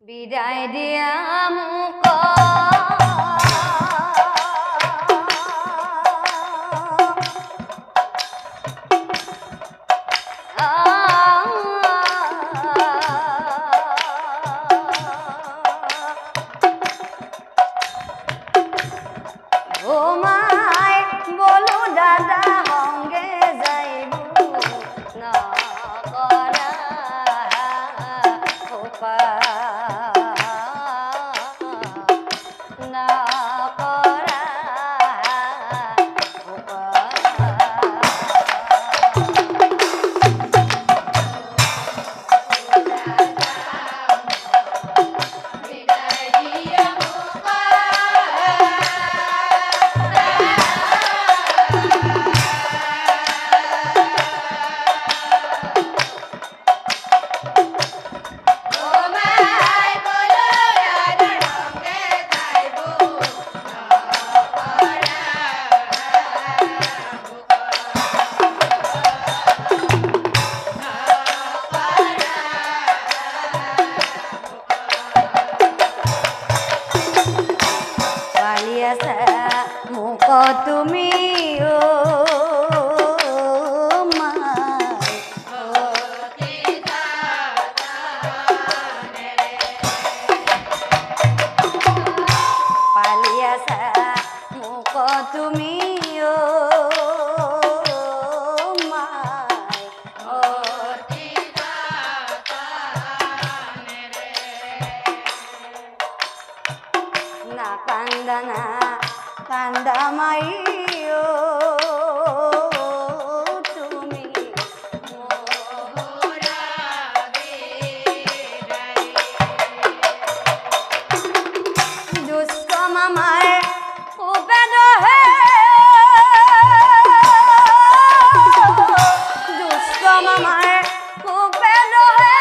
বিদায় দিয়া মুখ মুখ তুমি পালিয়াছা মুখ তুমি না কান্দনা কান্দা মাইও তুমি দুষ্কম আমায় উপেদ হে দুষ্কম আমায় উপেদ হে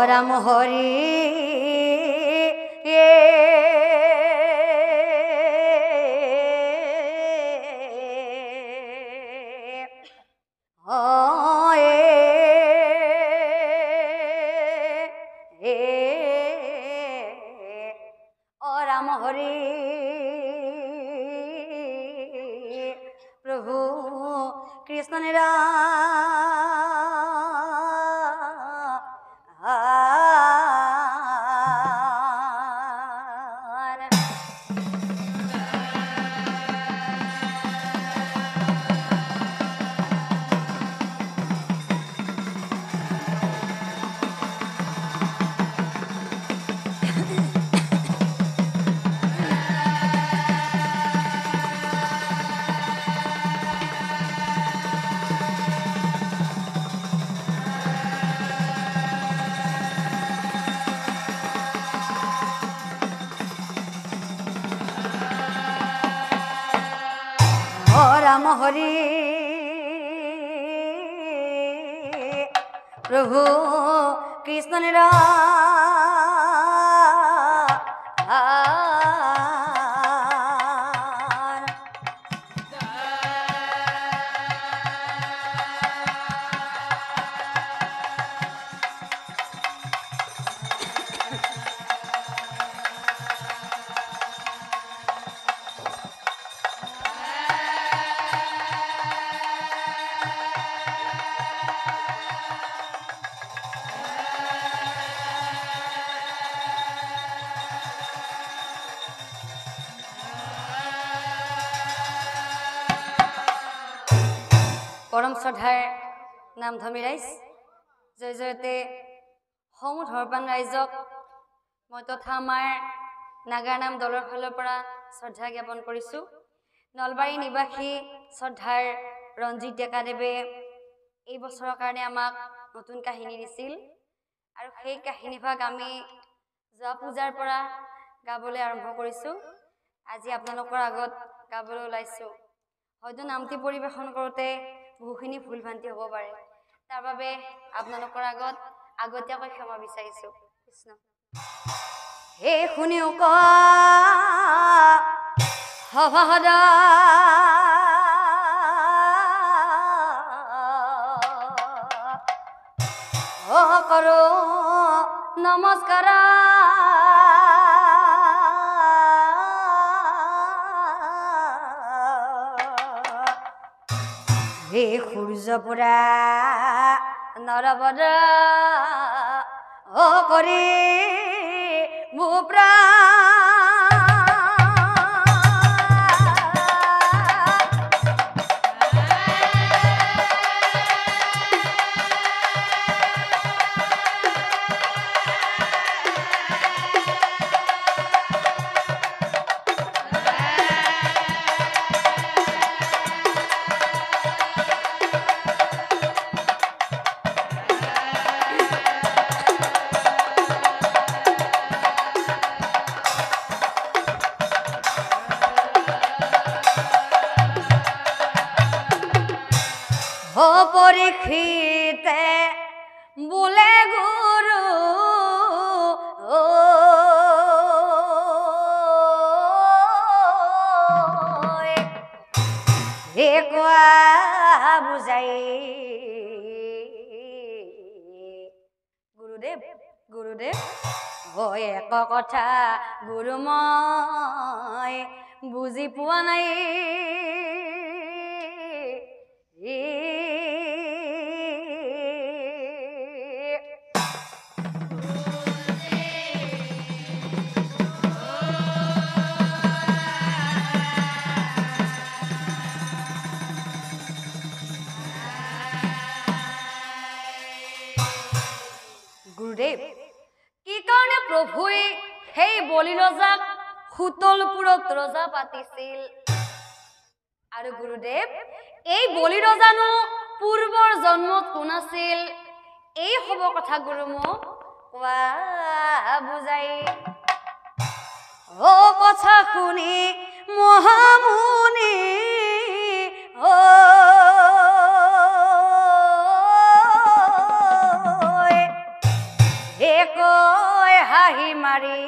রাম হরি ও রাম হরি প্রভু কৃষ্ণ নিরা রাম হরি প্রভু কৃষ্ণ নীরা পৰম শ্ৰদ্ধাৰ নাম ধৰ্মী ৰাইজ জয় জয়তে সমূহ ধৰ্মপ্ৰাণ ৰাইজক মই তথা আমাৰ নাগাৰ নাম দলৰ ফালৰ পৰা শ্ৰদ্ধা জ্ঞাপন কৰিছোঁ। নলবাৰী নিবাসী শ্ৰদ্ধাৰ ৰঞ্জিত ডেকাদেৱে এই বছৰৰ কাৰণে আমাক নতুন কাহিনী দিছিল আৰু সেই কাহিনীভাগ আমি যোৱা পূজাৰ পৰা গাবলৈ আৰম্ভ কৰিছোঁ। আজি আপোনালোকৰ আগত গাবলৈ ওলাইছোঁ। হয়তো নামটি পৰিৱেশন কৰোঁতে বহুখিনি ভুল ভ্ৰান্তি হ'ব পাৰে, তাৰ বাবে আপোনালোকৰ আগত আগতীয়াকৈ ক্ষমা বিচাৰিছোঁ। কৃষ্ণ হে শুনিও ক সভাসদ কৰো নমস্কাৰ হে সূৰ্যপুৰা নৰবদ কৰি মুপ্ৰা পৰীক্ষিতে বোলে গুৰু হে কোৱা বুজাই গুৰুদেৱ গুৰুদেৱ হয় এক কথা গুৰু মই বুজি পোৱা নাই। গুৰুদেৱ কি কাৰণে প্ৰভুই সেই বলি ৰজাক সুতলপুৰত ৰজা পাতিছিল আৰু গুৰুদেৱ এই বলি ৰজানো পূৰ্বৰ জন্মত কোন আছিল? এই হ'ব কথা গুৰু মোক কোৱা বুজাই। ও কথা শুনি মহামুনি কয় হাঁহি মাৰি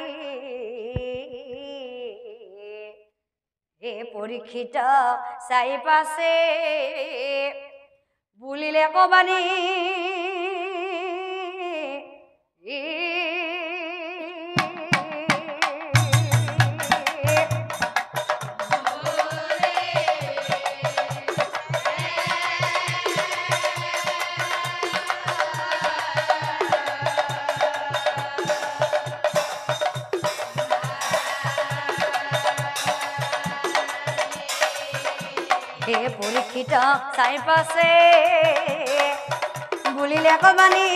হে পৰীক্ষিত চাই পাছে বুলিলে কবানি পৰীক্ষিত চাই পাছে বুলিলে কবানি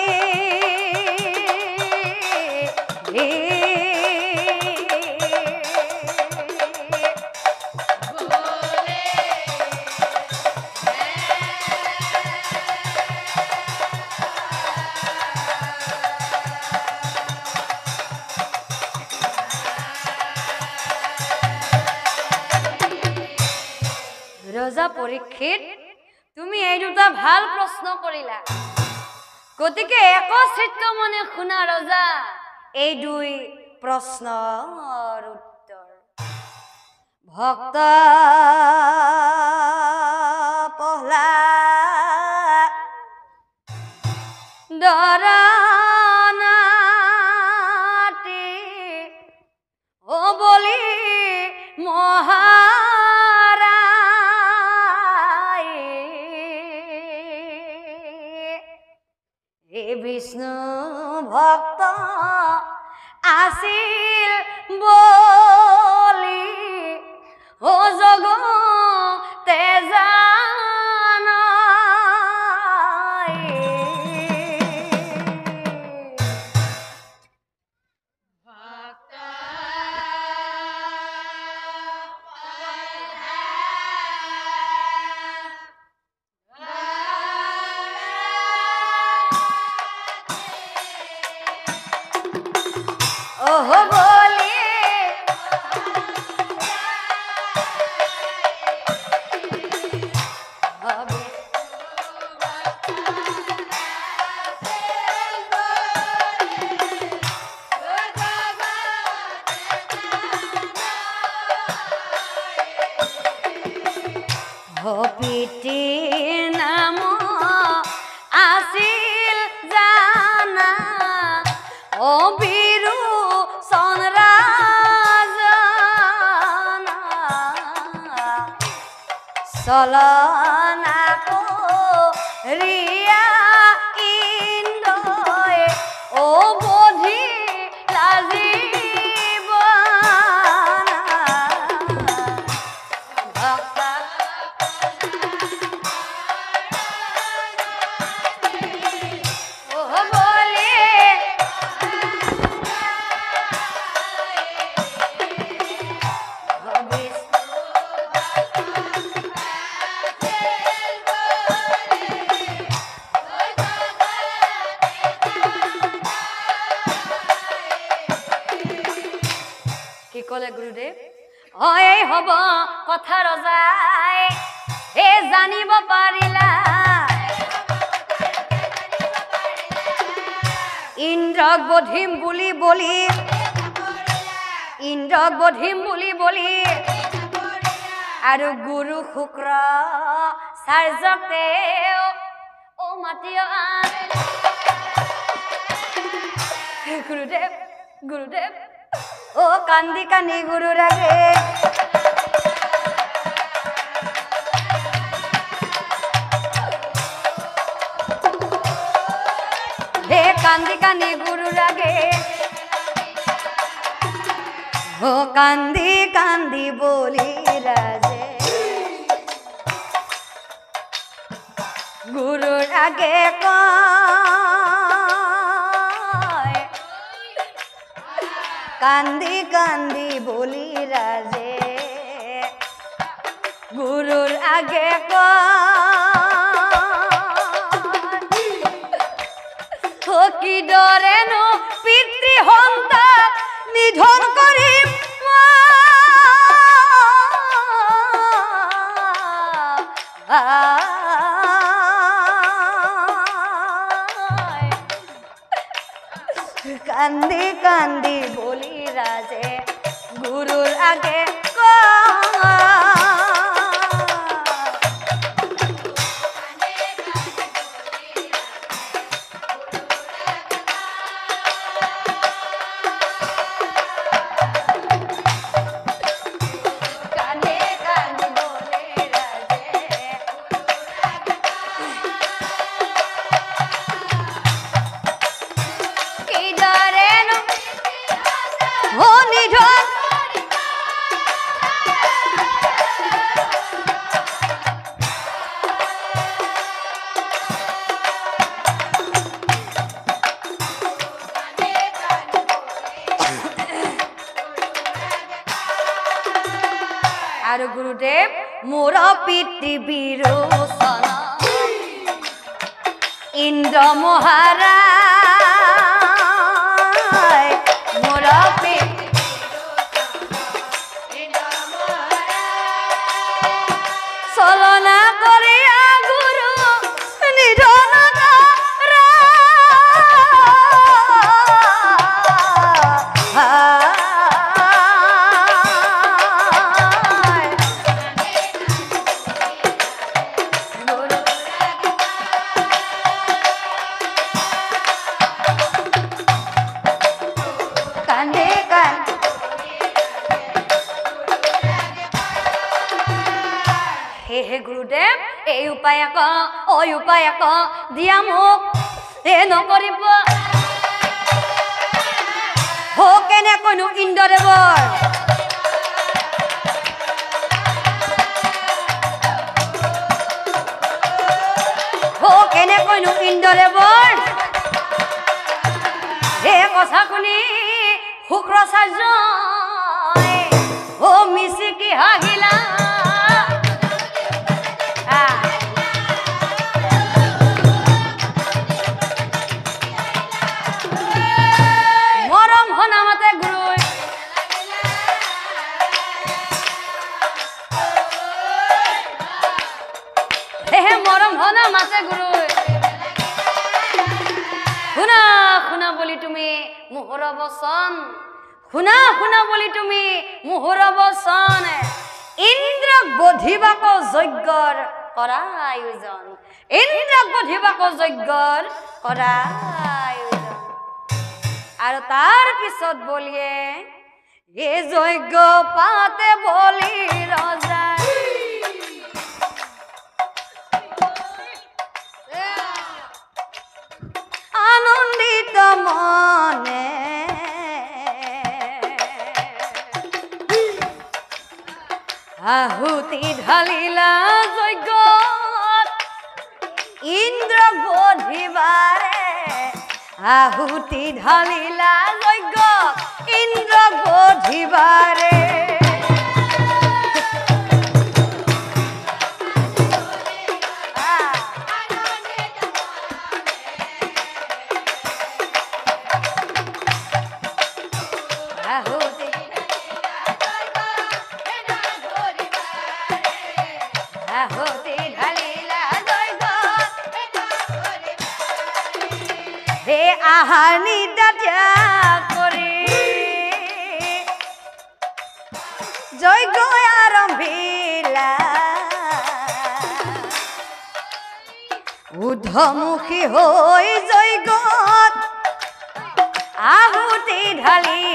ৰজা পৰীক্ষিত তুমি এই দুটা ভাল প্ৰশ্ন কৰিলা, গতিকে একত্ৰিত মনে শুনা ৰজা এই দুই প্ৰশ্নৰ উত্তৰ। ভক্ত প্ৰহ্লাদ দৰনাতি ও বলি মহা বিষ্ণু ভক্ত আছিল বলি ও জগতে জানা পিতৃ নাম আছিল জানা বিৰু চনৰাজনা চলনা ৰিয়া ইন্দ্ৰই বধি লাজিব কি ক'লে গুৰুদেৱ এই হ'ব কথা ৰজাই জানিব পাৰিলা ইন্দ্ৰক বধিম বুলি বলি ইন্দ্ৰক বধিম বুলি বলি আৰু গুৰু শুক্ৰ চাৰ্যকে মাতিও গুৰুদেৱ গুৰুদেৱ কান্দি কান্দি গুৰু ৰাগে কান্দি কান্দি গুৰু ৰাগে কান্দি কান্দি বলি ৰাজে গুৰু ৰাগে কয় কান্দি কান্দি বলি ৰাজে গুৰুৰ আগে কি দৰেনো পিতৃ সন্তান নিধন কৰিম কান্দি কান্দি বলি ৰাজে গুৰুৰ আগে আৰু গুৰুদেৱ মোৰ পৃথিৱীৰ চন ইন্দ্ৰ মহাৰাজ মোৰ চলনা কৰিয়া গুৰু নিধন হে গুৰুদেৱ এই উপায় দিয়া মোক নকৰিব কেনেকৈনো ইন্দ্ৰদেৱৰ কেনেকৈনো ইন্দ্ৰদেৱৰ এই কথা শুনি শুক্ৰাচাৰ্য মিচিকি হাগিলা মৰম হনা মাতে গুৰু শুনা শুনা বলি তুমি মোহৰ বচন শুনা শুনা বলি তুমি মোহৰ বচন ইন্দ্ৰ ইন্দ্ৰক বধিবাক যজ্ঞৰ কৰা আয়োজন ইন্দ্ৰক বধিবাক যজ্ঞৰ কৰা আয়োজন আৰু তাৰ পিছত বলিয়ে এই যজ্ঞ পাতে বলি ৰজাই আনন্দিত মনে আহুতি ঢালিলা যজ্ঞত ইন্দ্ৰক বধিবাৰে আহুতি ঢালিলা যজ্ঞ ইন্দ্ৰক বধিবাৰে আহাৰ নিদাতিয়া কৰি যজ্ঞ আৰম্ভিলা ঊৰ্ধ্বমুখী হৈ যজ্ঞত আহুতি ঢালিলা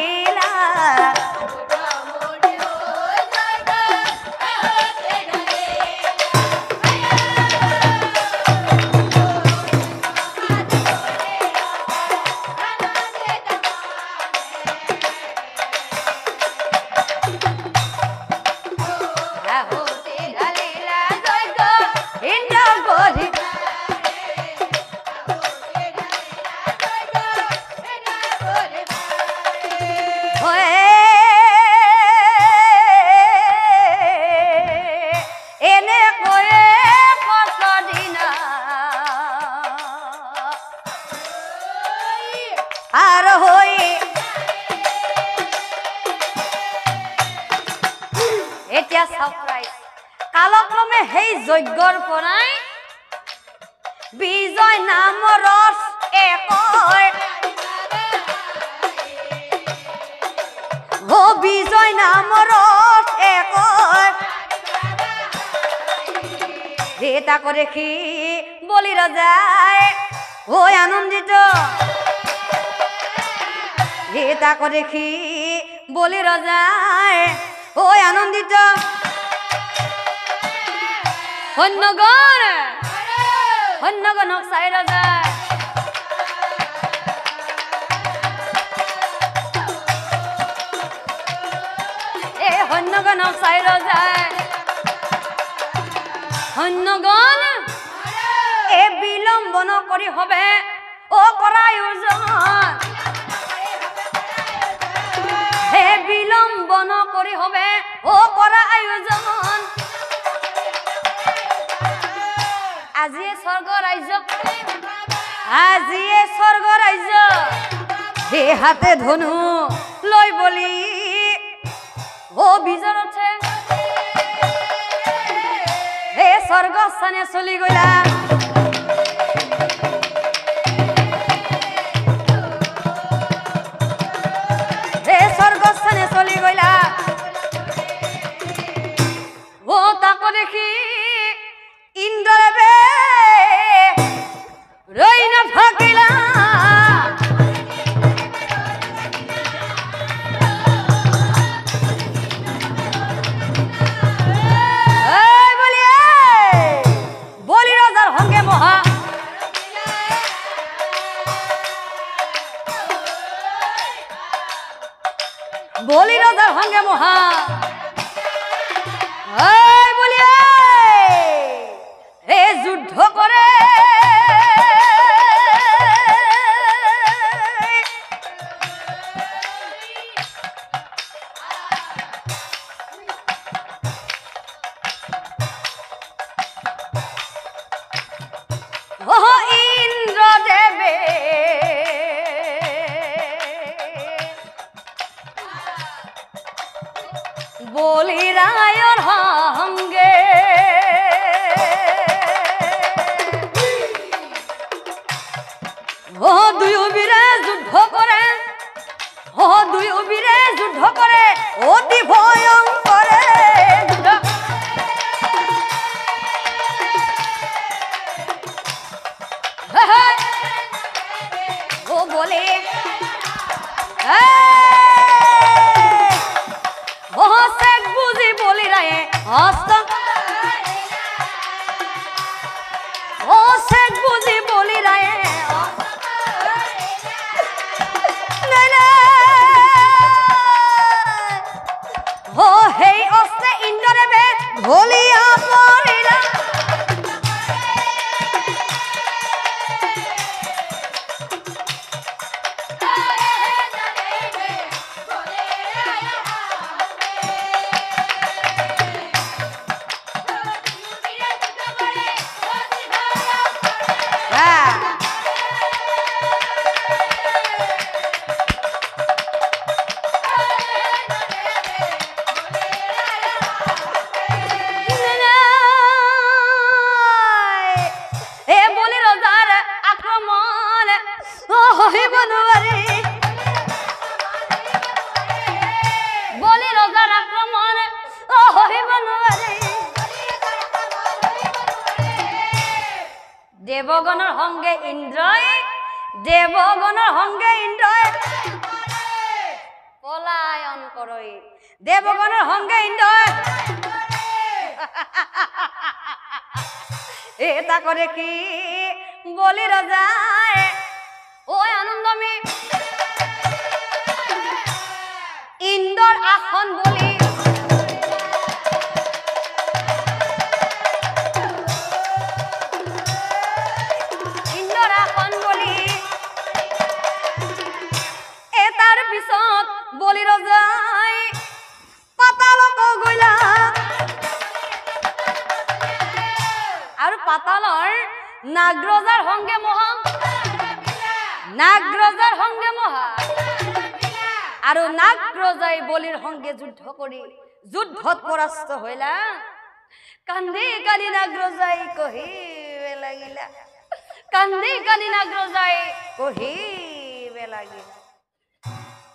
কালক্ৰমে সেই যজ্ঞৰ পৰাই বিজয় নামৰ বিজয় নামৰ তাকো দেখি বলি ৰজাই হৈ আনন্দিত তাকো দেখি বলি ৰজাই হৈ আনন্দিত সৈন্যগণক চাই ৰজাই সৈন্যগণক চাই ৰজাই সৈন্যগণ বিলম্ব নকৰি হবে কৰা আয়োজন বিলম্ব নকৰি হবে কৰা আয়োজন আজিয়ে স্বৰ্গ ৰাজ্য হে হাতে ধনু লৈ বলি বিজৰতে হে স্বৰ্গস্থানে চলি গলা হে স্বৰ্গস্থানে চলি গলা তাকো দেখি ইন্দ্ৰদেৱে ৰৈ নাথাকিলা বলি ৰজাৰ সংগে মহা বলি ৰজাৰ সংগে মহা যুদ্ধ কৰে ইন্দ্ৰদেৱে বলি ৰায়ৰ সংগে দুয়োবীৰে যুদ্ধ কৰে দুয়োবীৰে যুদ্ধ কৰে অতি ভয়ংকৰে হস্ত ও শেখ বুঝি বলি ৰায়ে ও হেই অস্তে ইন্দ্ৰে বে ভলিয়া পড়িলা দেবগণৰ সংগে ইন্দ্ৰই পলায়ন কৰই দেবগণৰ সংগে ইন্দ্ৰই এটা কৰে কি বলি ৰজাই ঐ আনন্দমী ইন্দ্ৰৰ আসন বলি বলি ৰজাই পাতালক গইলা আৰু পাতালৰ নাগৰজাৰ সংগে মহা আৰু নাগৰজাই বলিৰ সংগে যুদ্ধ কৰি যুদ্ধত পৰাস্ত হইলা কান্দি কান্দি নাগৰজাই কহিবে লাগিলা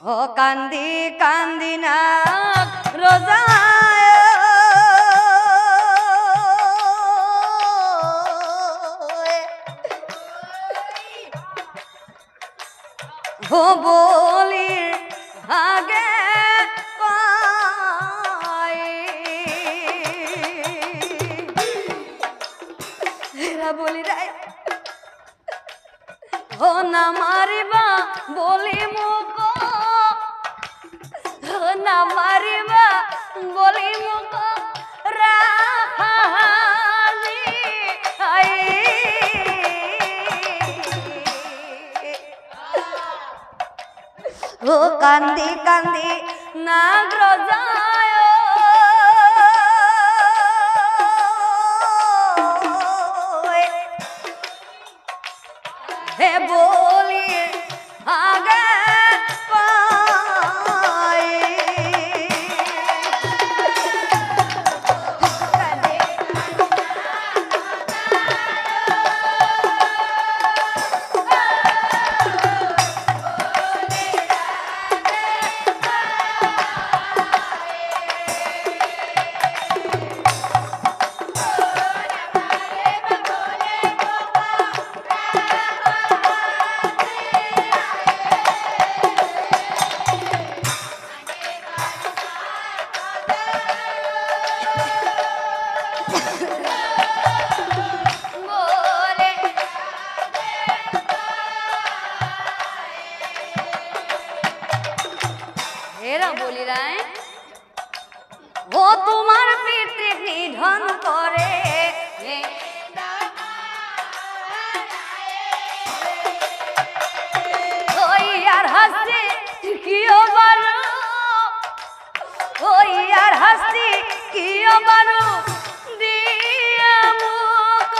ও কান্দি কান্দি নাগরজাই ও বলির ভাগে পাই এরা বলি রায় ও না মারিবা বলি মুখ না মারিবা বলি মুখ রাহালি ও কান্দি কান্দি নাগরজায় হে বলি আগে বলি রায় ও তোমার পিতৃ নিধন করে ওই আর হাসি কিও বারো ওই আর হাসি কিও বারো দিয়া মুখ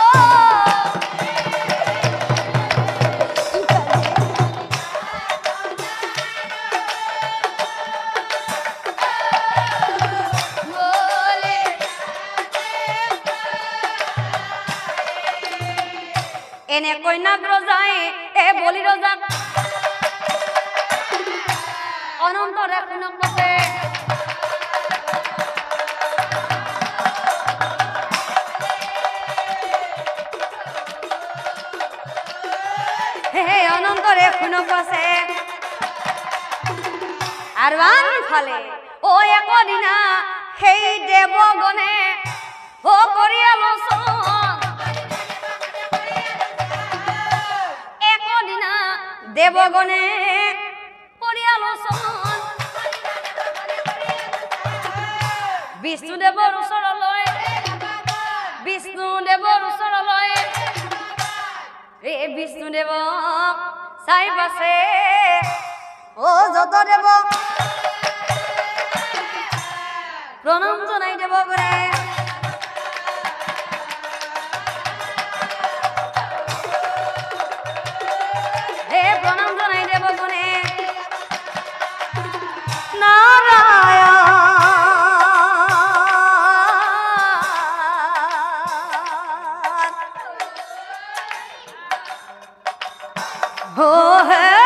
এনে কইনাক রজাই এ বলি রজাক অনন্তরে কোনক বসে হে অনন্তরে কোনক বসে আর আন ফালে ও একদিনা সেই দেবগণে ও করি আলোচন একদিনা দেবগণে করি আলোচন বিষ্ণুদেৱৰ ওচৰলৈ বিষ্ণুদেৱৰ ওচৰলৈ এই বিষ্ণুদেৱক চাই পাছে ও যতদেৱ প্ৰণাম জনাই দেব গৰে হে প্ৰণাম জনাই দেব গৰে নাৰায়ণ हो है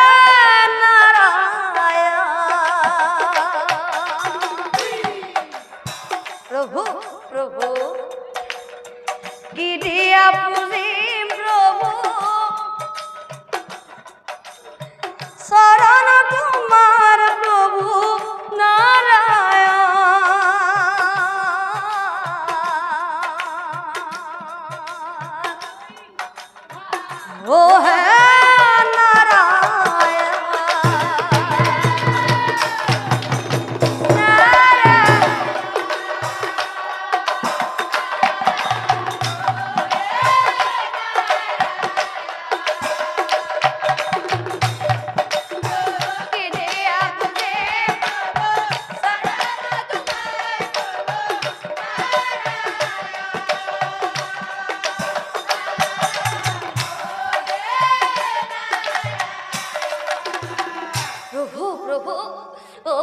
प्रभु प्रभु की दिया पूजी प्रभु शरण तुम्हार प्रभु नारायण वो है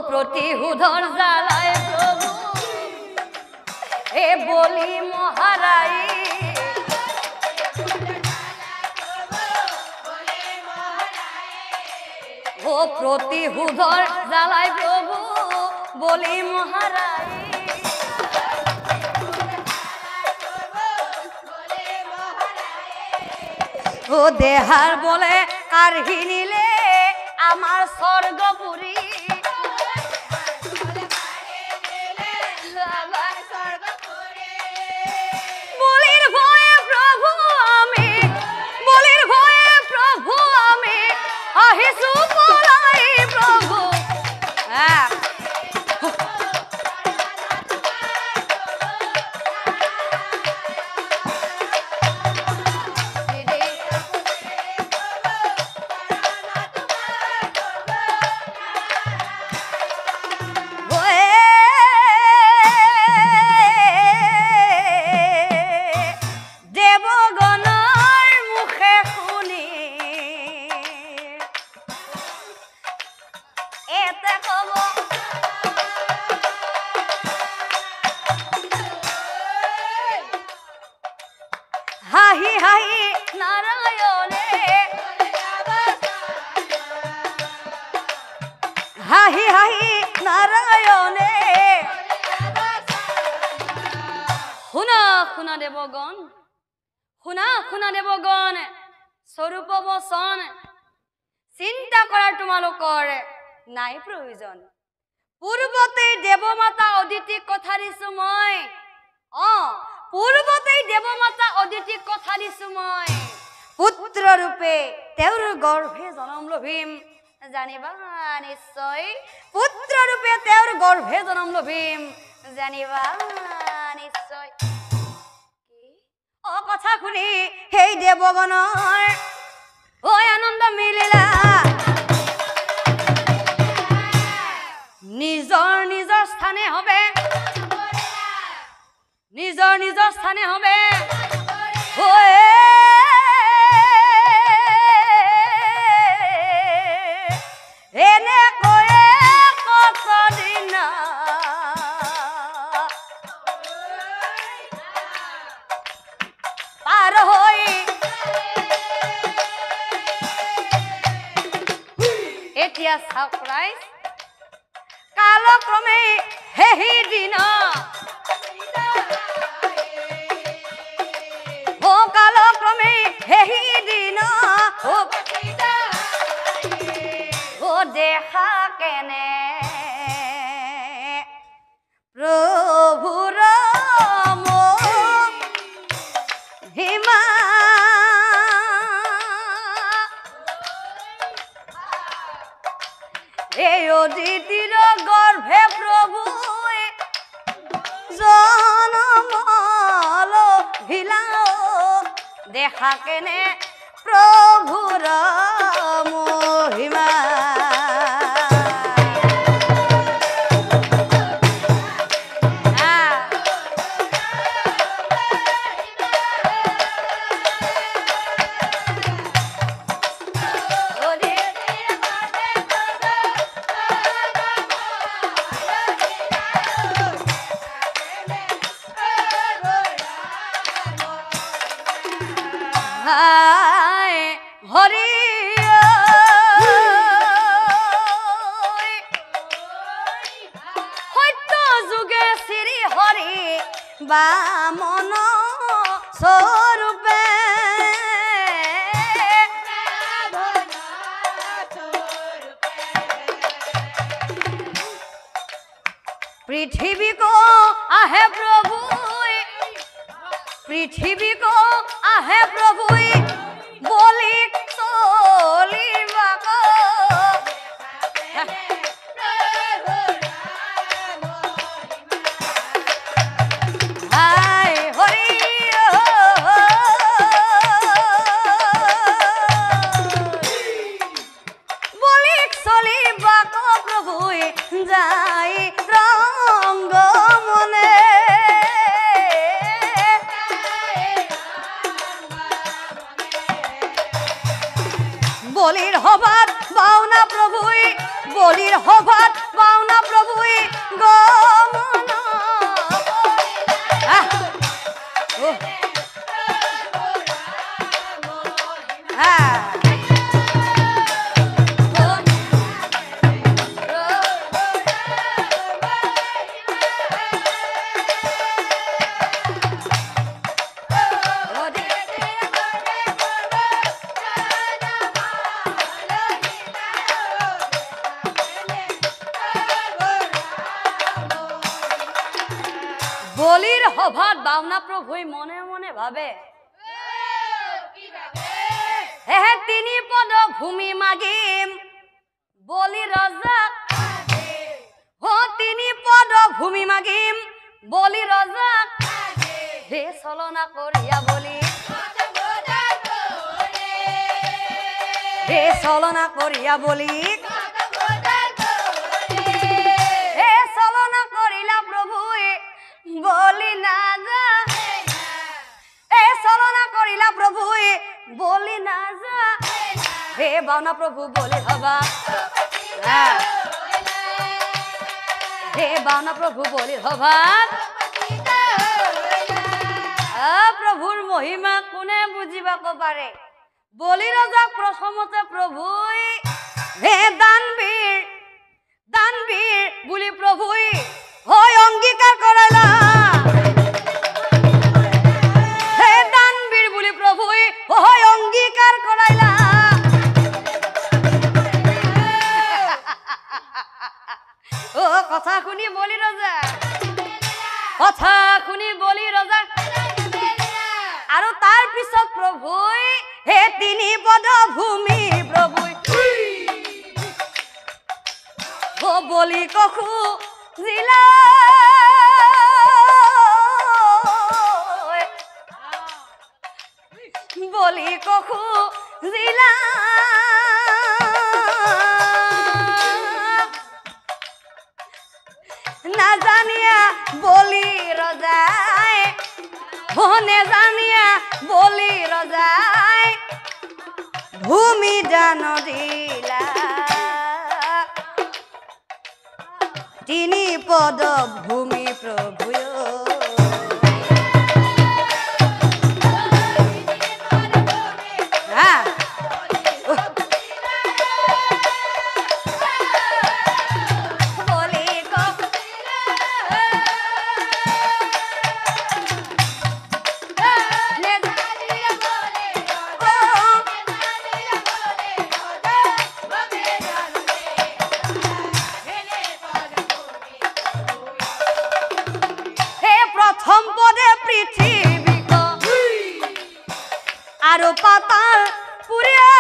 प्रतिहुधर जालाय प्रभु हे बोली महाराई ओ प्रतिहुधर जालाय प्रभु बोली महाराई ओ देहार बोले कारही निले आमार स्वर्गपुरी हाही हाही नारायणे हाही हाही नारायणे শুনা শুনা দেবগণ শুনা শুনা দেবগণ স্বৰূপ বচন চিন্তা কৰাৰ তোমালোকৰ নাই প্ৰয়োজন পূৰ্বতে দেৱমাতা অদিতিক কথা দিছো মই পূৰ্বতে দেৱমাতা অদিতিক কথা দিছো মই পুত্ৰ ৰূপে তেওঁৰ গৰ্ভে জন্ম লভিম জানিবা নিশ্চয় পুত্ৰ ৰূপে তেওঁৰ গৰ্ভে জন্ম লভিম জানিবা নিশ্চয় অ কথা শুনি হেই দেৱগণৰ ঐ আনন্দ মিলিলা নিজৰ নিজৰ স্থানে হবে নিজৰ নিজৰ স্থানে হবে এনে কয়ে কতদিন পাৰ হৈ এতিয়া সাৰপ্ৰাইজ কালক্ৰমে হেহি দিন কালক্ৰমে হেহি দিন ও দেখা কেনে প্ৰভুৰ দেখা কেনে প্ৰভুৰ মহিমা হৰি সত্য যুগে শ্ৰী হৰি বামন স্বৰূপে পৃথিৱী কো আহে প্ৰভু পৃথিৱী কো আহে প্ৰভু বলি চলিবাক হাই হৰি বলি চলিবাক প্ৰভু যাই ৰংগ মনে বলির হবাত পাওনা প্রভুই বলির হবাত পাওনা প্রভুই গমন বলির হভাত বাউনা প্রভুই মনে মনে ভাবে হে তিনি পদ ভূমি মাগিম বলি রজা তিনি পদ ভূমি মাগিম বলি রজা হে চলনা করিয়া বলি হে চলনা করিয়া বলি হে চলনা করিলা প্রভুই বলি না যা এ চলনা করিলা প্রভু বলি না যা হে বাউনা প্রভু বলি হবা হে বাউনা প্রভু বলি হবা প্রভুর মহিমা কোনে বুঝিবাক পারে বলি রজাক প্রথমতে প্রভুই হে দানবীর বুলি প্রভুই হয় অঙ্গীকার করাইলা হে দানবীর বুলি প্রভুই হয় অঙ্গীকার করাইলা ও কথা শুনি বলি রজা কথা শুনি বলি রজা আৰু তাৰ পিছত প্ৰভুই হে তিনি পদ ভূমি প্ৰভুই ও বলি কখু জিলা বলি কখু জিলা না জানিয়া বলি রজাই নে জানিয়া বলি রজাই ভূমি দান দিলা তিনি পদ ভূমি প্রভু সম্পদে পৃথিবী আরো পাতাল পুরিয়া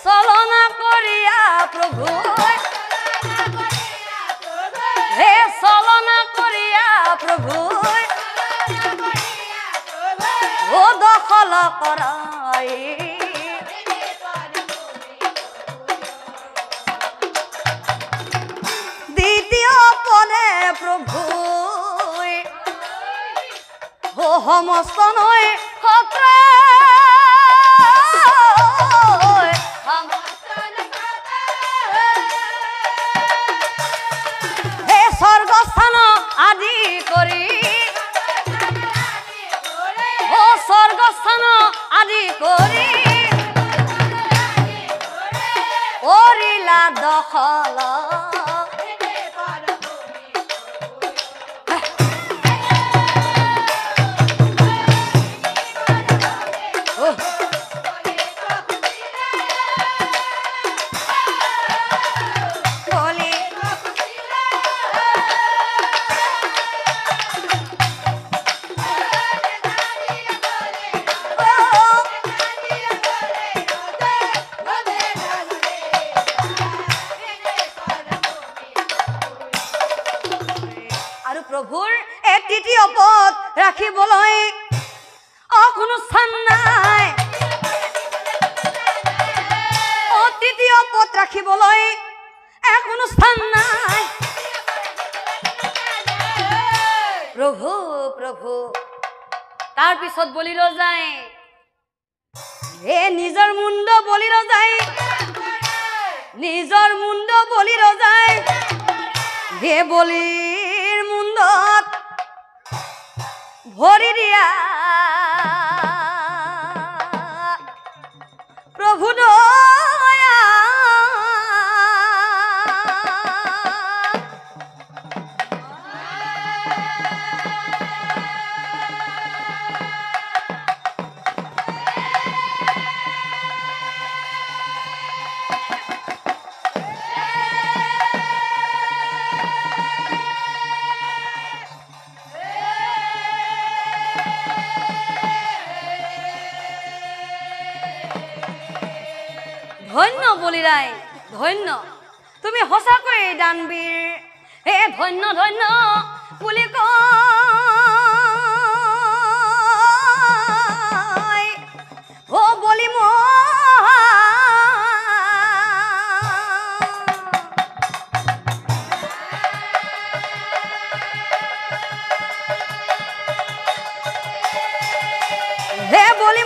চলনা করিয়া প্রভু তৰাই দ্বিতীয় পদে প্ৰভু সমস্ত নয় সত্ৰ হে স্বৰ্গস্থান আদি কৰি স্বৰ্গস্থান আদি কৰি কৰিলা দখল প্ৰভুৰ এই তৃতীয় পদ ৰাখিবলৈ কোনো স্থান নাই তৃতীয় পদ ৰাখিবলৈ কোনো স্থান নাই প্ৰভু প্ৰভু তাৰ পিছত বলি ৰজাই নিজৰ মুণ্ড বলি ৰজাই নিজৰ মুণ্ড বলি ৰজাই বলিৰ মুণ্ডত ভৰি দিয়া প্ৰভু দয়া ধন্য বলিৰাই ধন্য তুমি সঁচাকৈ দানবীৰ হে ধন্য ধন্য বুলি কয় ও বলি হে বলি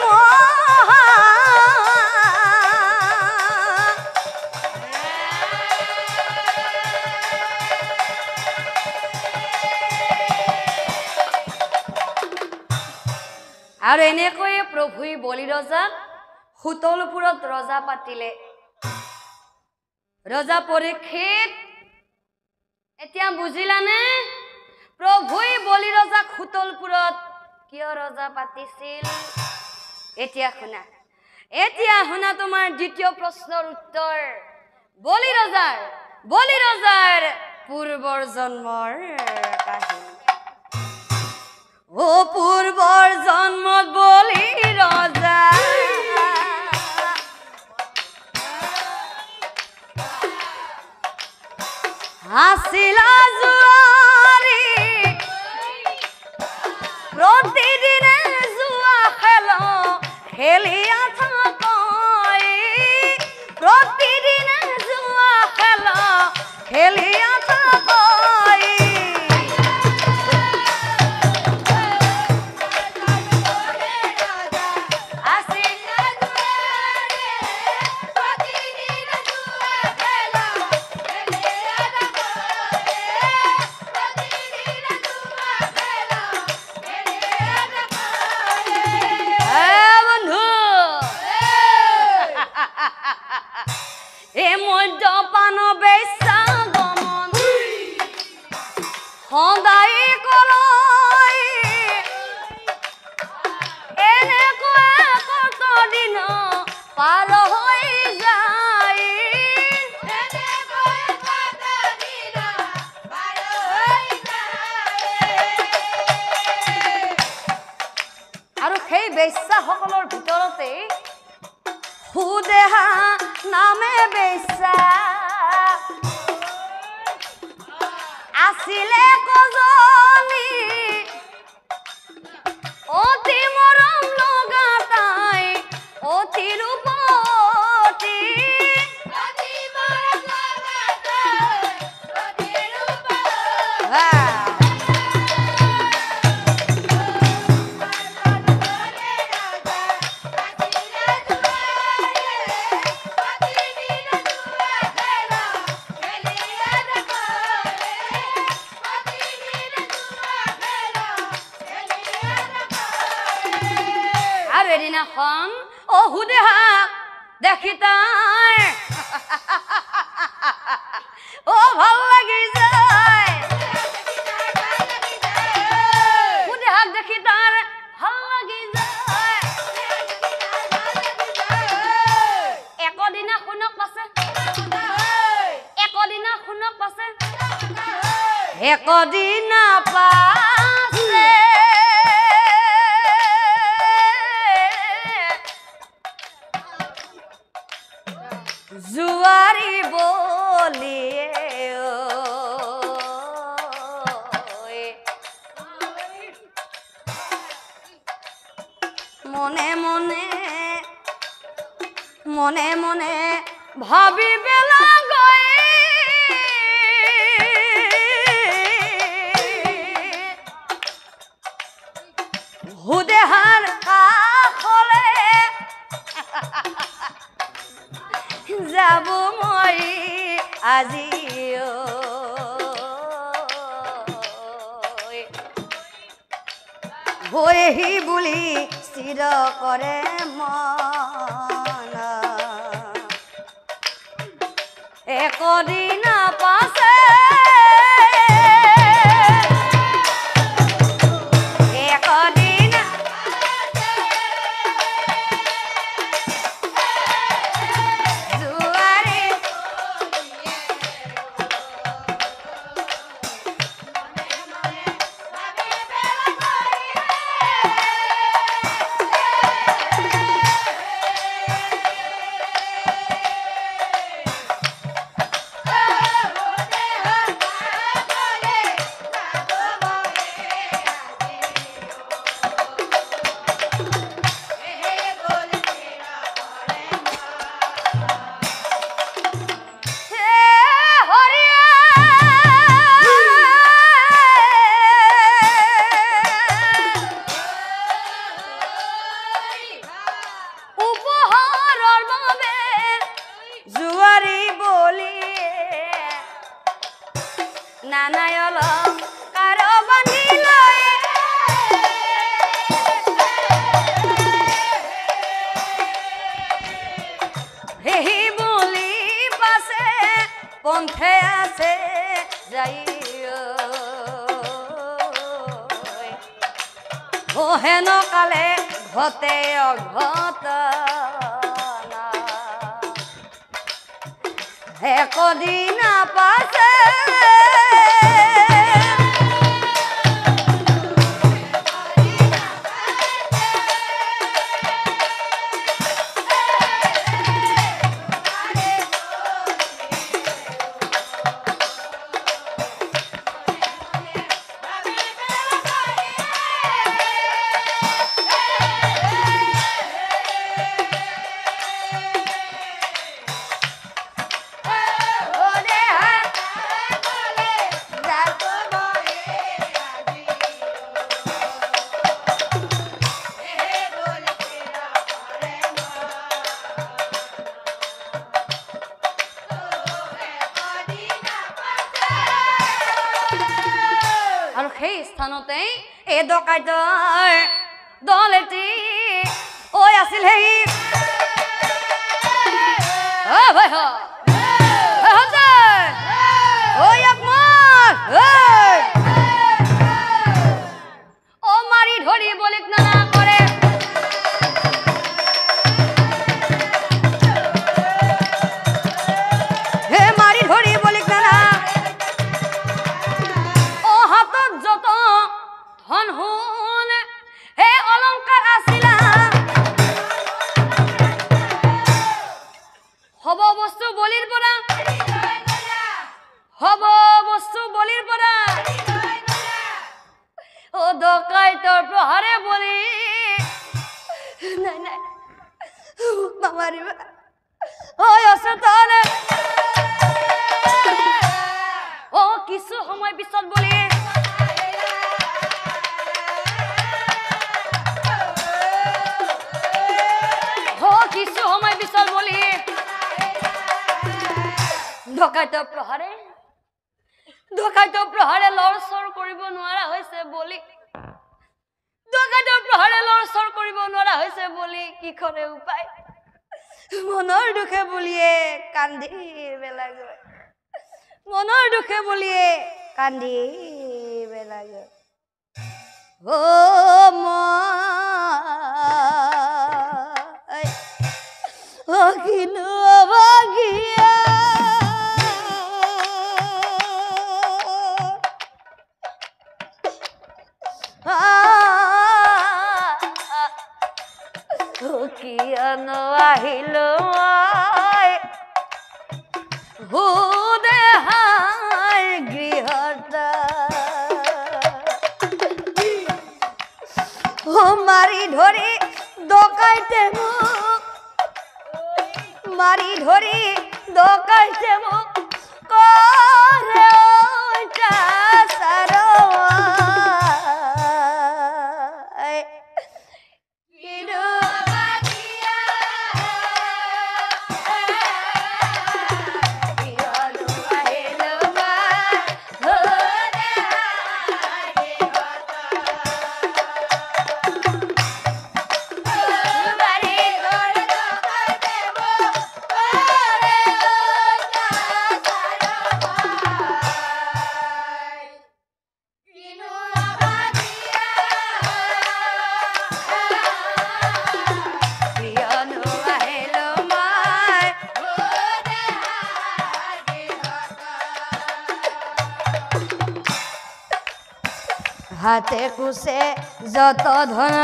আৰু এনেকৈয়ে প্ৰভুই বলি ৰজাক সুতলপুৰত ৰজা পাতিলে ৰজা পৰীক্ষিত এতিয়া বুজিলানে প্ৰভুই বলি ৰজাক সুতলপুৰত কিয় ৰজা পাতিছিল এতিয়া শুনা তোমাৰ দ্বিতীয় প্ৰশ্নৰ উত্তৰ বলি ৰজাৰ পূৰ্বৰ জন্মৰ কাহিনী ও পূৰ্বৰ জন্মত বলি ৰজা হাছিলা জুৱাৰী প্ৰতিদিনে জুৱা খেলিয়া থাকৈ প্ৰতিদিনে জুৱা খেলিয়া থাকৈ মদ্যপান বেচা গমন সদায় কলৈ এনেকৈ কত দিন পাৰ হৈ যায় আৰু সেই বেশ্যাসকলৰ ভিতৰতে সুদেহা নামে বেশ্যা আছিলে কজনী অতি মৰম লগা তাই ৰূপতি আৰু এদিনাখন অহুদেহাক দেখি তাই অ ভাল লাগি যায় সুদেহাক দেখি তাৰ ভাল লাগি যায় একদিনা শুনক পাছে একদিনা শুনক পাছে একদিনা পাছে জুৱাৰী বলিয়ে মনে মনে মনে মনে ভাবি বেলা গৈ হুদেহাৰ কাষলে যাব মই আজি গৈহি বুলি স্থিৰ কৰে মন একদিনা পাছে একদিনা নানায়ল কাৰো বান্ধি লৈ হেহি বুলি পাছে পন্থে আছে যাই হেন কালে ঘতে অঘটনা একদিনা পাছে সেই স্থানতে এই ডকাইতৰ দল এটি ঐ আছিল সেই ভাই ও মাৰি ধৰি বলিক নানা কৰে হে মাৰি ধৰি বলিক নানা ধন হুন হে অলংকাৰ আছিলা নোৱাৰিবা ঐ অচেতনে অ কিছু সময় পিছত বুলি কিছু সময় পিছত বুলি ডকাইত প্ৰহাৰে লৰচৰ কৰিব নোৱাৰা হৈছে বুলি ডকাইতৰ প্ৰহাৰে লৰচৰ কৰিব নোৱাৰা হৈছে বুলি কি কৰে উপায় মনৰ দুখে বুলিয়ে কান্দিব লাগে মনৰ দুখে বুলিয়ে কান্দিব লাগে ও মই কিনো অভাগিয়া কিয়নো আহিলো দেহাৰ গৃহত মাৰি ধৰি ডকাইতে মোক মাৰি ধৰি ডকাইতে মোক কৰে হাতে কুছে যত ধন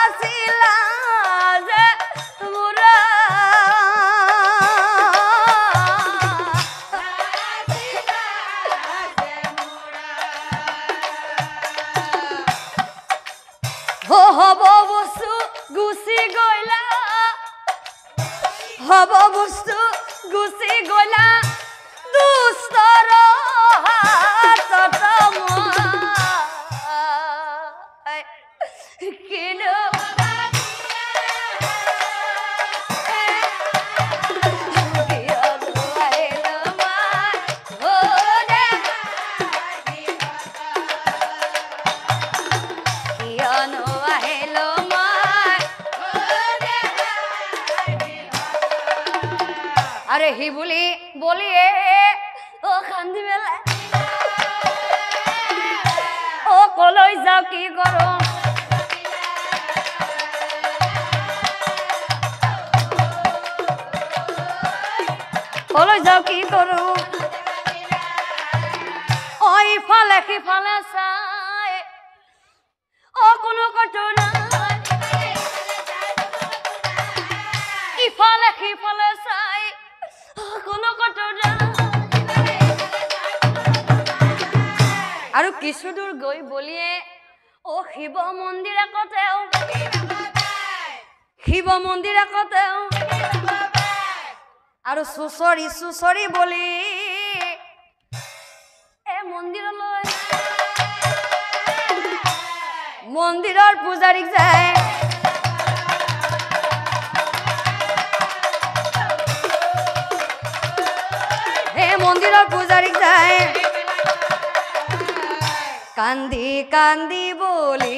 আসিলা যে মোৰা হব বস্তু গুচি গইলা হব বস্তু গুচি গলা দুষ্টৰ হাতত কিনো আরে হি বুলি বলিয়ে ও কান্দি মেলা ও কলৈ যাও কি করো কলৈ যাও কি করো ওই ফালে কি ফালে চাই ও কোনো কটো নাই ইফালে কি ফালে চাই আৰু কিছু দূৰ গৈ বলিয়ে ও শিৱ মন্দিৰ আকতেও আৰু চুচৰি বলি মন্দিৰৰ পূজাৰীক যায় মন্দিৰৰ পূজাৰীক যায় কান্দি কান্দি বলি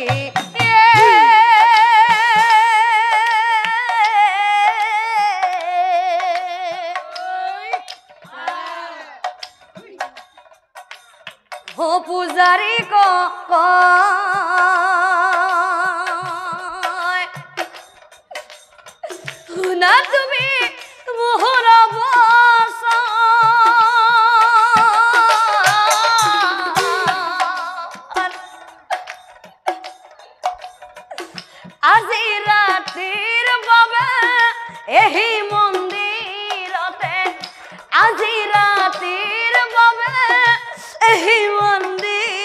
ও পূজাৰী শুনা তুমি মোহৰ আজি ৰাতিৰ বাবে এহি মন্দিৰতে আজি ৰাতিৰ বাবে এহি মন্দিৰ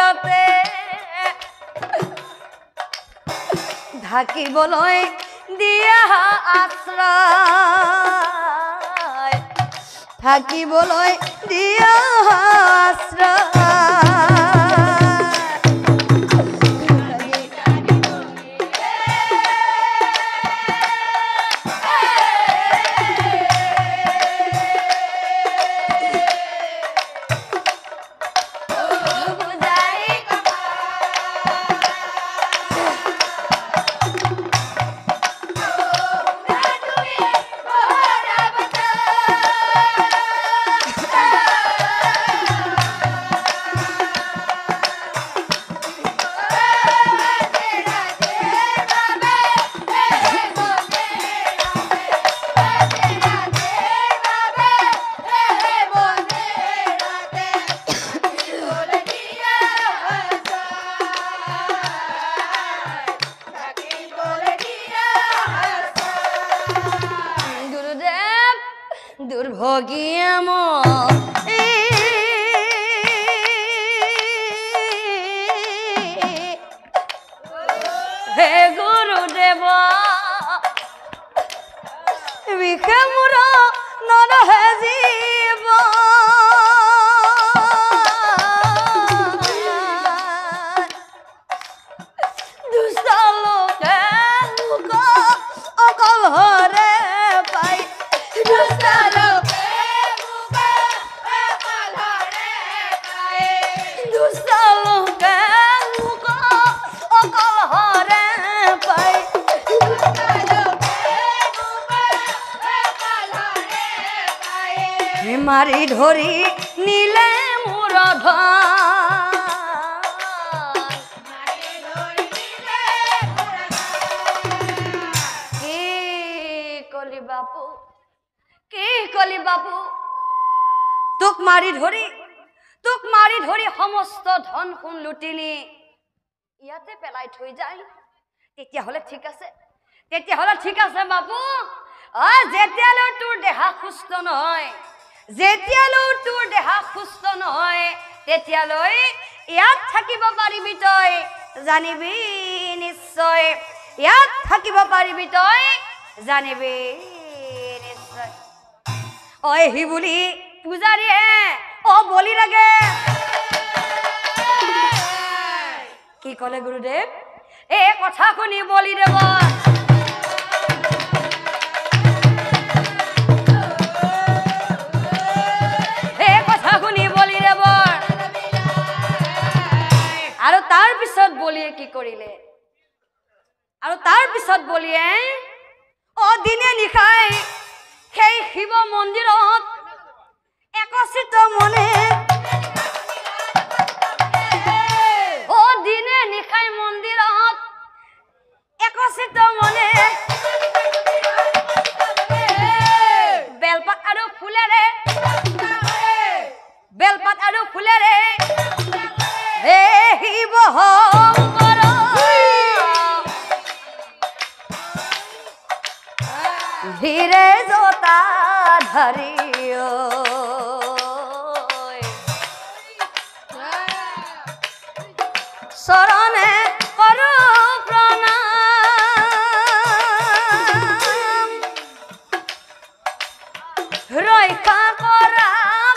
মন্দিৰতে ঢাকিবলৈ দিয়া আশ্ৰয় থাকিবলৈ দিয়া দুর্ভোগিয়া হে গুরুদেব বিষে মোর নরহে জীব দুষ্ট লোকে লোক অকল হরে পাই দুষ্ট মারি ধরি নিলে মোর কি কলি বাপু কি কলি বাপু তোক মারি ধৰি সমস্ত ধন সোণ লুটিনি ইয়াতে পেলাই থৈ যায় তেতিয়াহ'লে ঠিক আছে বাপু যেতিয়ালৈ তোৰ দেহা সুস্থ নহয় তেতিয়ালৈ ইয়াত থাকিব পাৰিবি তই জানিবি নিশ্চয় ইয়াত থাকিব পাৰিবি তই জানিবি নিশ্চয় ঐ হি বুলি পূজাৰীয়ে বলি লাগে কি ক'লে গুৰুদেৱ এই কথা শুনি বলি দেৱ আৰু তাৰ পিছত বলিয়ে কি কৰিলে দিনে নিশাই সেই শিৱ মন্দিৰত একচিত মনে দিনে নিশাই মন্দিৰত একচিত মনে বেলপাত আৰু ফুলেৰে হে শিৱ শংকৰ ধীৰে জটা ধৰি চৰণে কৰো প্ৰণাম ৰক্ষা কৰা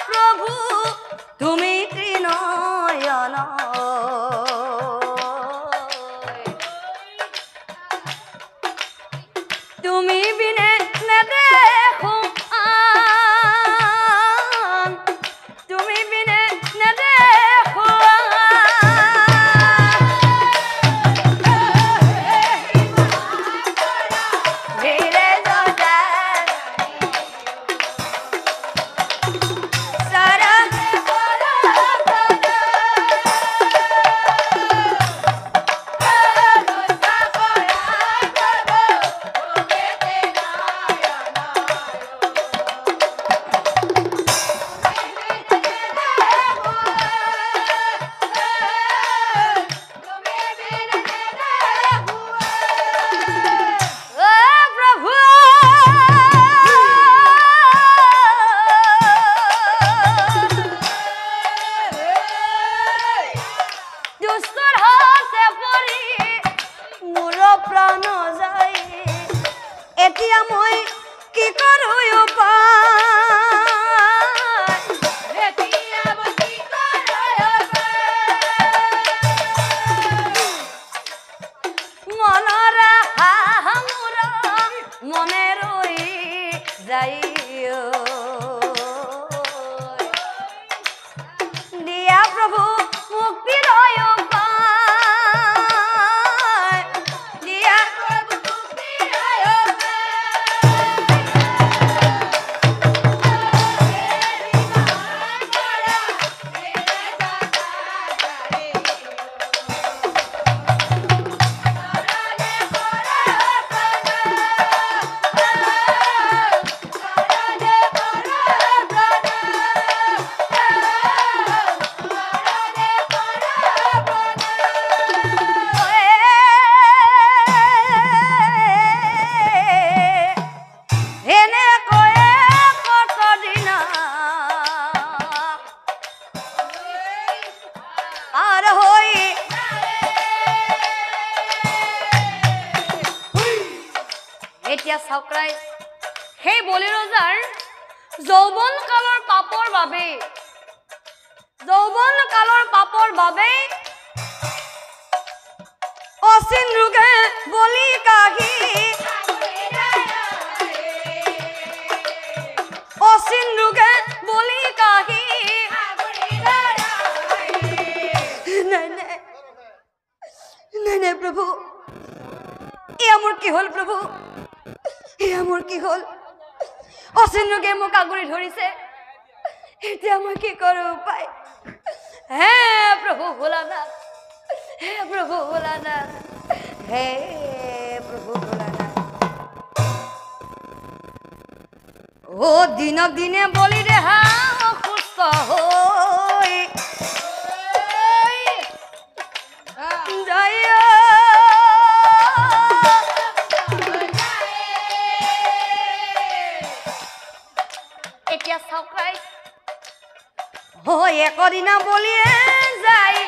প্ৰভু তুমি ত্ৰিনয়ন তুমি বিনে নেদেখো তুমি বিনে নেদেখো এতিয়া মই কি কৰো উপায় এতিয়া মই কি কৰো মনৰে হামুৰ মনে ৰৈ যাই দিয়া প্ৰভু মুক্তিৰ উপায় দিয়া প্ৰভু মুক্তিৰ এতিয়া চাওকৰাই সেই বলি ৰজাৰ যৌৱন কালৰ পাপৰ বাবে অচিন ৰোগে বলি কাহি নাই প্ৰভু এয়া মোৰ কি হ'ল প্ৰভু এয়া মোৰ কি হ'ল অচিন ৰোগে মোক আগুৰি ধৰিছে এতিয়া মই কি কৰো উপায় হে প্ৰভু ভোলানাথ হে প্ৰভু ভোলানাথ ও দিনক দিনে বলি দেহা অসুস্থ হৈ যায় এতিয়া চাওকৰাই একদিনা বলিয়ে যায়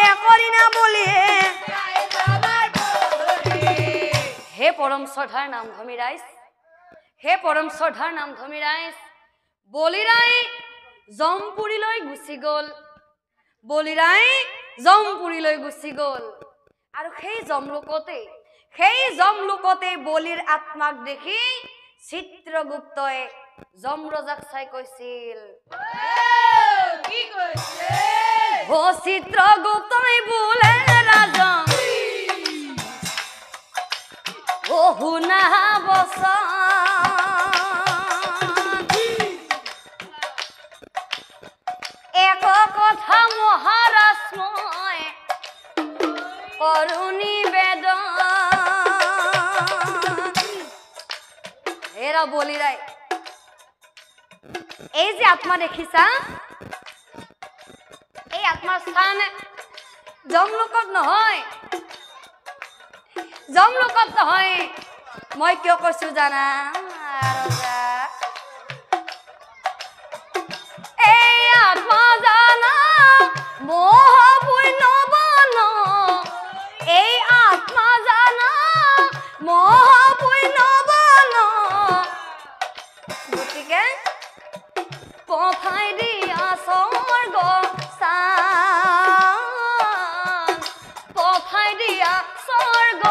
একদিনা বলিয়ে হে পৰম শ্ৰদ্ধাৰ নামধমী ৰাইজ বলিৰাই জমপুৰীলৈ গুচি গ'ল আৰু সেই জমলোকতে বলিৰ আত্মাক দেখি চিত্ৰগুপ্তই যমৰজাক চাই কৈছিল চিত্ৰগুপ্তই বোলে ৰাজন শুনা বচন এক কথা মহাৰাজ মই কৰো নিবেদন হেৰা বলিৰাই এই যে আত্মা দেখিছা এই আত্মাৰ স্থান যমলোকত নহয় মই কিয় কৈছো জানা এই আত্মা জানা মোহ পুণ্য বন এই আত্মা জানা মোহ পুণ্য বন গতিকে পঠাই দিয়া স্বৰ্গ স্থান পঠাই দিয়া স্বৰ্গ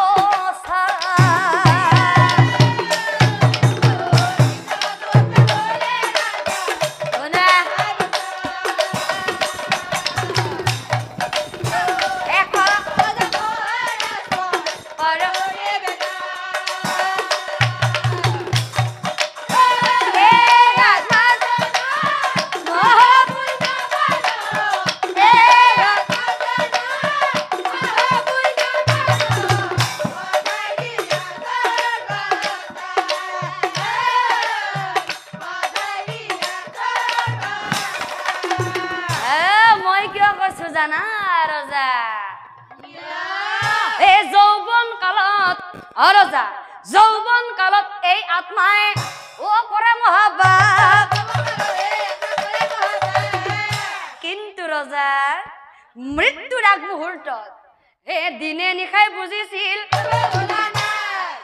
জানা ৰজা এই যৌৱন কালত এই আত্মাই কৰে মহাবাদ কিন্তু ৰজা মৃত্যুৰ আগ মুহূৰ্তত হে দিনে নিশাই বুজিছিল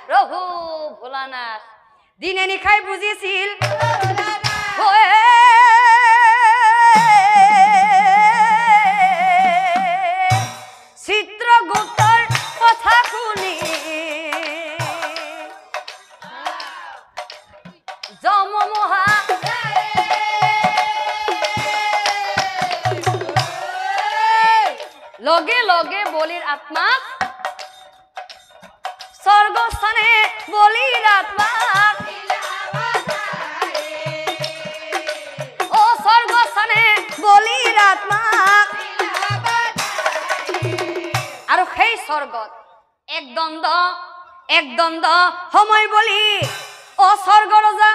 প্ৰভু ভোলানাথ দিনে নিশাই বুজিছিল চিত্ৰগুপ্তৰ কথা শুনি যমমহা লগে লগে বলিৰ আত্মাক স্বৰ্গস্থানে বলিৰ আত্মাক ও স্বৰ্গস্থানে বলিৰ আত্মাক আৰু সেই স্বৰ্গত এক দ্বন্দ্ব সময় বলি ও স্বৰ্গ ৰজা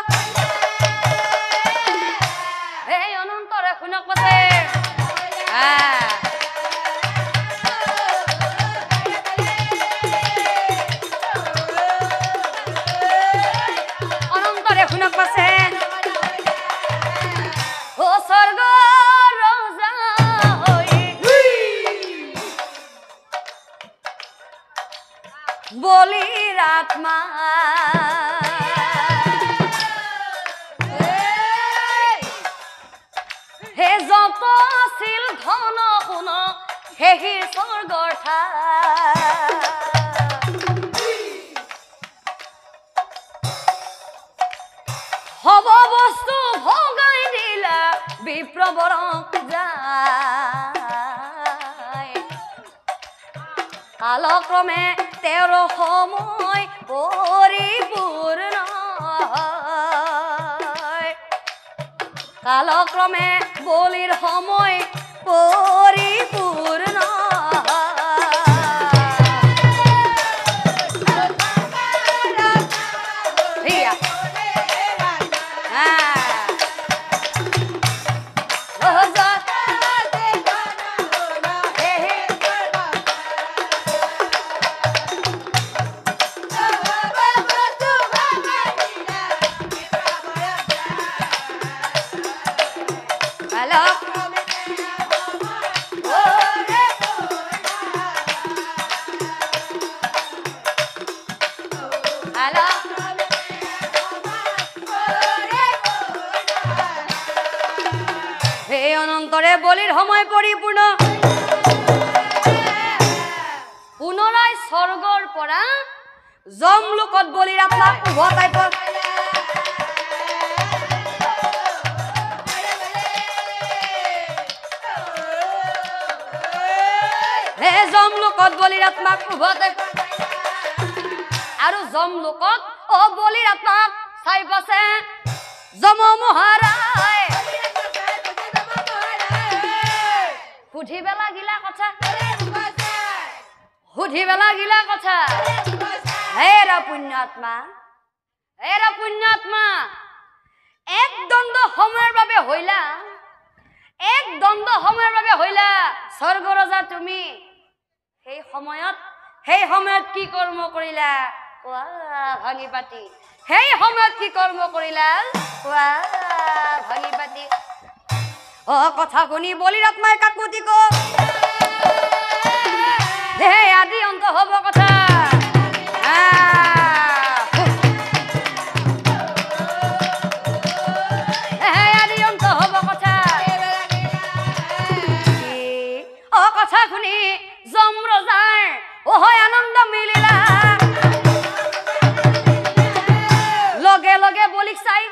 এই অনন্তৰে শুনক পাছে অনন্তৰে শুনক পাছে ও স্বৰ্গ ৰজা বলিৰ আত্মা হে যত আছিল ধন সোণ সেই স্বৰ্গৰ হব বস্তু ভগাই দিলা বিপ্ৰবৰক যায় কালক্ৰমে তেওঁৰ সময় পৰিপূৰ্ণ কালক্ৰমে বলিৰ সময় পৰিপূৰ্ণ অনন্তৰে বলিৰ সময় পৰিপূৰ্ণ পুনৰাই স্বৰ্গৰ পৰা যমলোকত বলিৰ আত্মা উভতাই হে যমলোকত বলিৰ আত্মাক উভতাই আৰু যমলোকত ও বলিৰ আত্মাক চাই পাছে যম মহাৰায় সুধিব লাগিলা কথা হেৰা পুণ্যাত্মা এক দ্বন্দ্ব সময়ৰ বাবে হইলা স্বৰ্গ ৰজা তুমি সেই সময়ত কি কৰ্ম কৰিলা কোৱা ভাঙি পাতি সেই সময়ত কি কৰ্ম কৰিলা কোৱা ভাঙি পাতি ও কথা শুনি বলিৰ আত্মাই কাকুতি ক হে আদি অন্ত হব কথা আদি অন্ত হব কথা ও কথা শুনি যম ৰজাৰ ও হয় আনন্দ মিলিলা লগে লগে বলিক চাই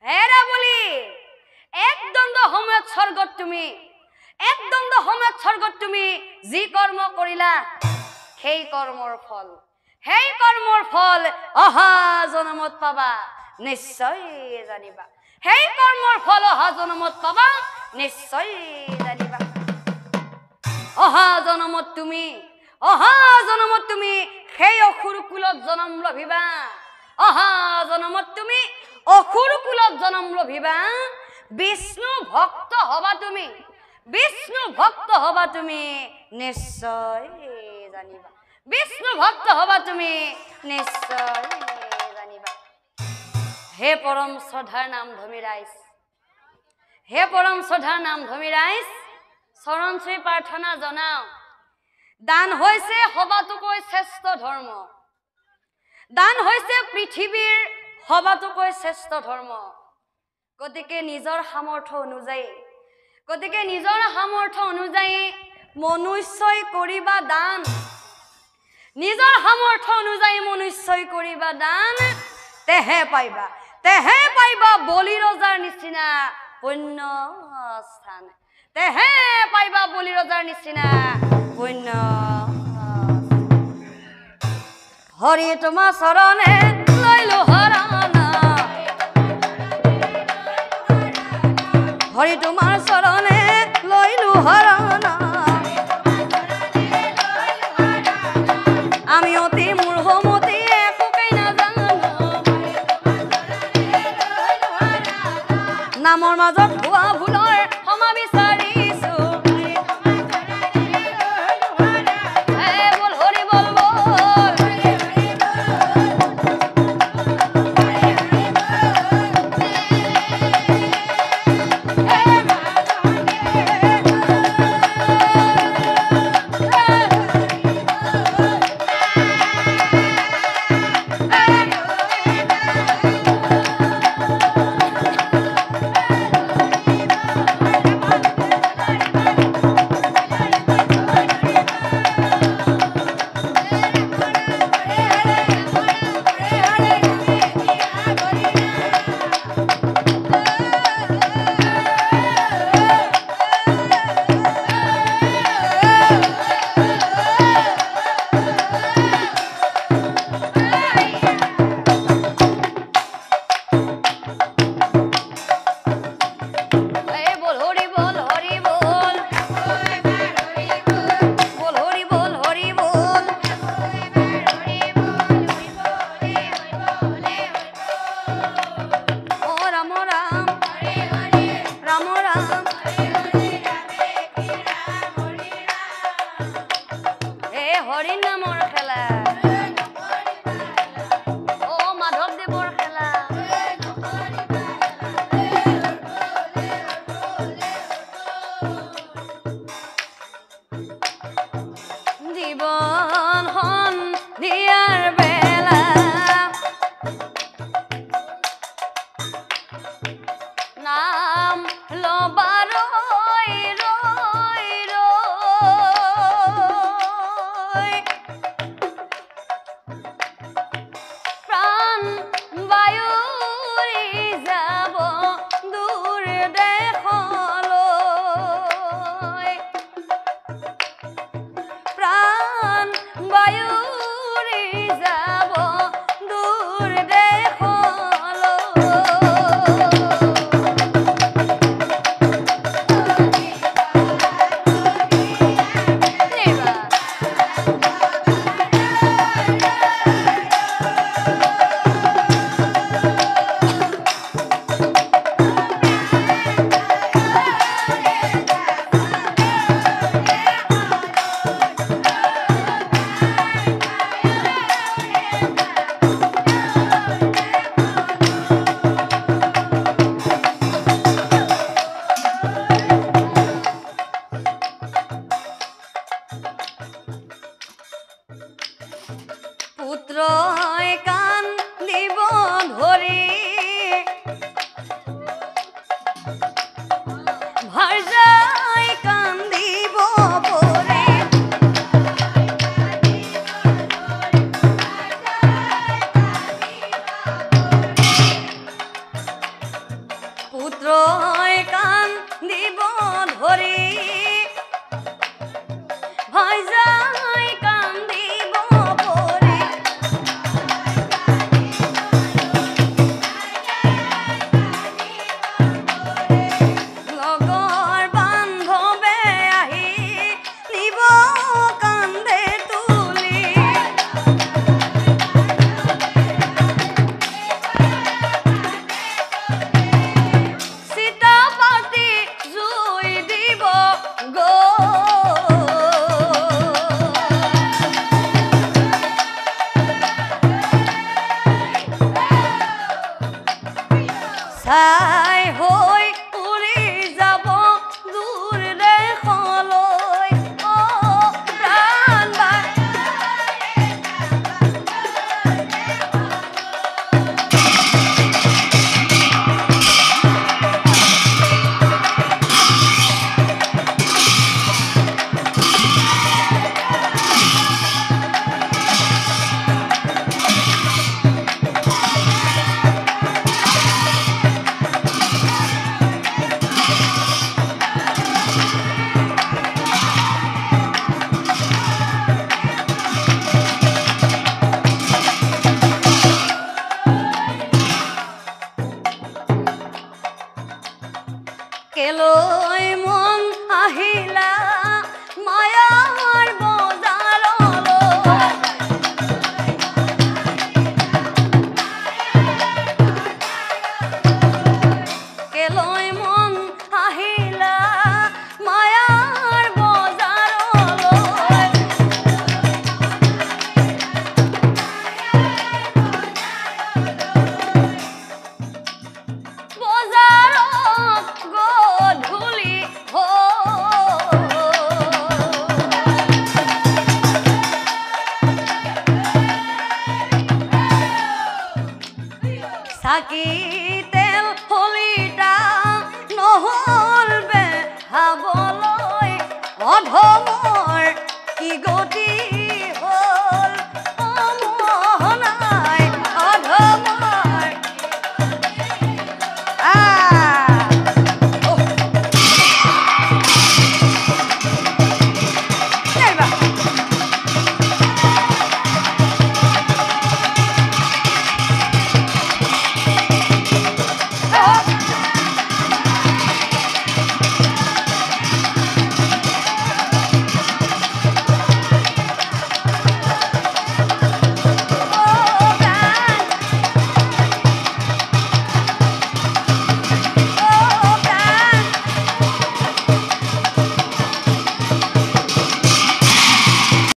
হেৰা বলি এক দ্বন্দ্ব সময়ত স্বৰ্গত তুমি যি কৰ্ম কৰিলা সেই কৰ্মৰ ফল অহা জনমত পাবা নিশ্চয় জানিবা সেই কৰ্মৰ ফল অহা জনমত পাবা নিশ্চয় জানিবা অহা জনমত তুমি সেই অসুৰ কুলত জনম লভিবা অহা জনমত তুমি অসুৰ কুলত জনম লভিবা বিষ্ণু ভক্ত হবা তুমি নিশ্চয় জানিবা হে পৰম শ্ৰদ্ধাৰ নাম ধমি ৰাইজ হে পৰম শ্ৰদ্ধাৰ নামধমী ৰাইজ চৰণ চুই প্ৰাৰ্থনা জনাও দান হৈছে সবাতোকৈ শ্ৰেষ্ঠ ধৰ্ম দান হৈছে পৃথিৱীৰ সবাতোকৈ শ্ৰেষ্ঠ ধৰ্ম গতিকে নিজৰ সামৰ্থ্য অনুযায়ী মনুষ্যই কৰিবা দান নিজৰ সামৰ্থ্য অনুযায়ী মনুষ্যই কৰিবা দান তেহে পাইবা বলি ৰজাৰ নিচিনা পুণ্য স্থান তেহে পাইবা বলি ৰজাৰ নিচিনা পুণ্য হৰি তোমাৰ চৰণে লৈলো হৰণা হৰি তোমাৰ চৰণে লৈলো হৰণা আমি অতি মূৰ্খমতি একোকেই নাজানো নামৰ মাজত হোৱা ভুলৰ ক্ষমা বিচাৰিছো হৰি নামৰ খেলা ও মাধৱদেৱৰ খেলা জীৱন দিয়াৰ বেলা নাম লবা পুত্ৰই কান্দিব ধৰি ভাৰ্যাই কান্দিব পৰি পুত্ৰই কান্দিব ধৰি ভাৰ্যাই কান্দিব ছাই হৈ উৰি কেলৈ মন আহিলা মায়াৰ বজাৰলৈ কেলৈ মন আহিলা মায়াৰ বজাৰলৈ বজাৰত গধূলি চাকি তেল হলিতা নহ'ল বেহাবলৈ অধম